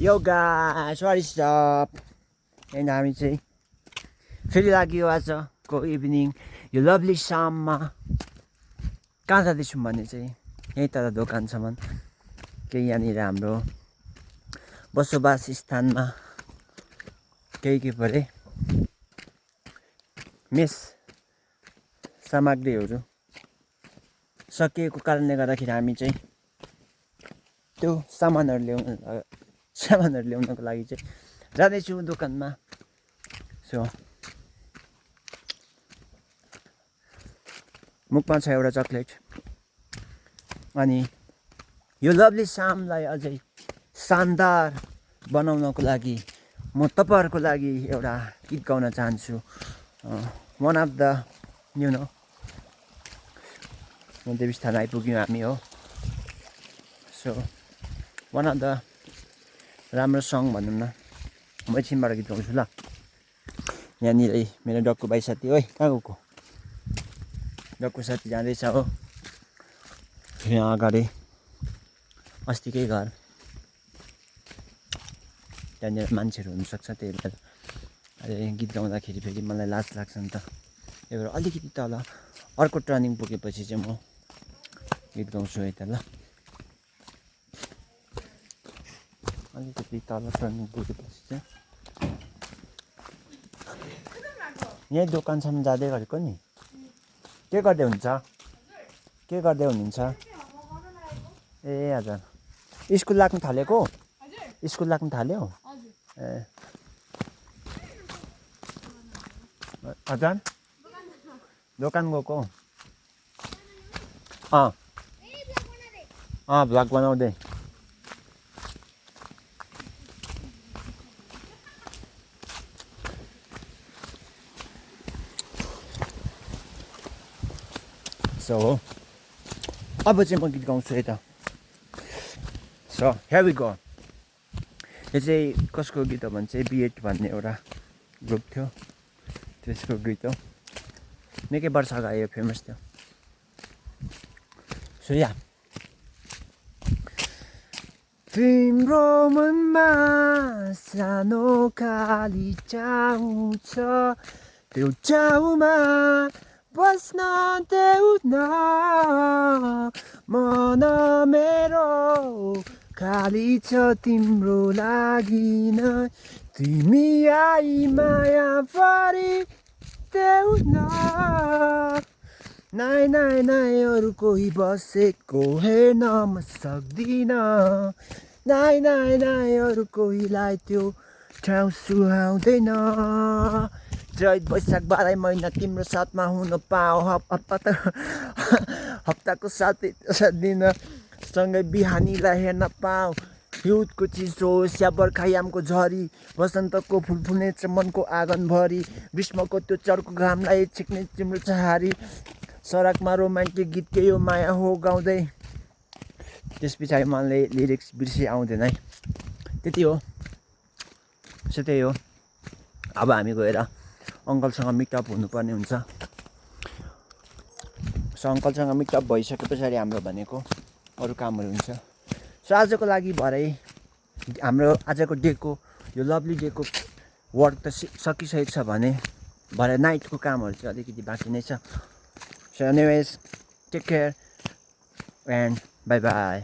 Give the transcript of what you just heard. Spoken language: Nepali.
Yo guys what is up and हामी चाहिँ फेरि लाग्यो आजको इभिनिङ यो लभली शाममा कहाँ जाँदैछौँ भने चाहिँ यहीँ तल दोकानसम्म केही यहाँनिर हाम्रो बसोबास स्थानमा केही परे मेस सामग्रीहरू सकिएको कारणले गर्दाखेरि हामी चाहिँ त्यो सामानहरू ल्याउनको लागि चाहिँ जाँदैछु दोकानमा। सो मुखमा छ एउटा चक्लेट अनि यो लभली शामलाई अझै शानदार बनाउनको लागि म तपाईहरुको लागि एउटा गीत गाउन चाहन्छु। One of the you know देवीस्थान आइपुग्यौँ हामी हो। सो वान अफ द राम्रो सङ भनौँ न, म एकछिनबाट गीत गाउँछु ल। यहाँनिर मेरो डक्कु भाइ साथी, ओइ कहाँ गएको? डक्कु साथी जाँदैछ हो यहाँ अगाडि अस्तिकै घर, त्यहाँनिर मान्छेहरू हुनसक्छ, त्यही भएर अहिले गीत गाउँदाखेरि फेरि मलाई लाज लाग्छ नि त। त्यही भएर अलिकति तल अर्को टर्निङ पुगेपछि चाहिँ म गीत गाउँछु है त ल। अलिकति तल टर्निङ पुगेपछि चाहिँ यहीँ दोकानसम्म जाँदै गरेको नि। के गर्दै हुन्छ? के गर्दै हुनुहुन्छ? ए हजुर, स्कुल लाग्नु थालेको? स्कुल लाग्नु थाल्यो? ए हजुर, दोकान गएको? भ्लग बनाउँदै। सो अब चाहिँ म गीत गाउँछु है त। So here we go. यो चाहिँ कसको गीत हो भने चाहिँ B8 भन्ने एउटा ग्रुप थियो, त्यसको गीत हो। निकै वर्ष अगाडि यो फेमस थियो। सो या तिम्रो मनमा सानो खाली ठाउँ छ, त्यो ठाउँमा बस्न देऊ न। मन मेरो खाली छ तिम्रो लागि नै, तिमी आई माया परी देऊ न। नाइ नाइ नाइ अरू कोही बसेको हेर्न म सक्दिन, नाइ नाइ नाइ अरू कोहीलाई त्यो ठाउँ सुहाउँदैन। चैत वैशाख 12 महिना तिम्रो साथमा हुन पाऊ, हप्ताको 7 दिन सँगै बिहानीलाई हेर्न पाऊ। हिउँदको चिसो होस् या बर्खायामको झरी, वसन्तको फुल फुल्ने मनको आँगनभरि, ग्रीष्मको त्यो चर्को घामलाई छेक्ने तिम्रो छहारी, सडकमा रोमान्टिक गीत के यो माया हो गाउँदै। त्यस पछाडि मलाई लिरिक्स बिर्सी आउँदैन है। त्यति हो। सो त्यही हो। अब हामी गएर अङ्कलसँग मिटअप हुनुपर्ने हुन्छ। सो अङ्कलसँग मिटअप भइसके पछाडि हाम्रो भनेको अरू कामहरू हुन्छ। सो आजको लागि भरे हाम्रो आजको डेको यो लभली डेको वर्क त सकिसकेको छ भने भरे नाइटको कामहरू चाहिँ अलिकति बाँकी नै छ। So anyways take care and bye by.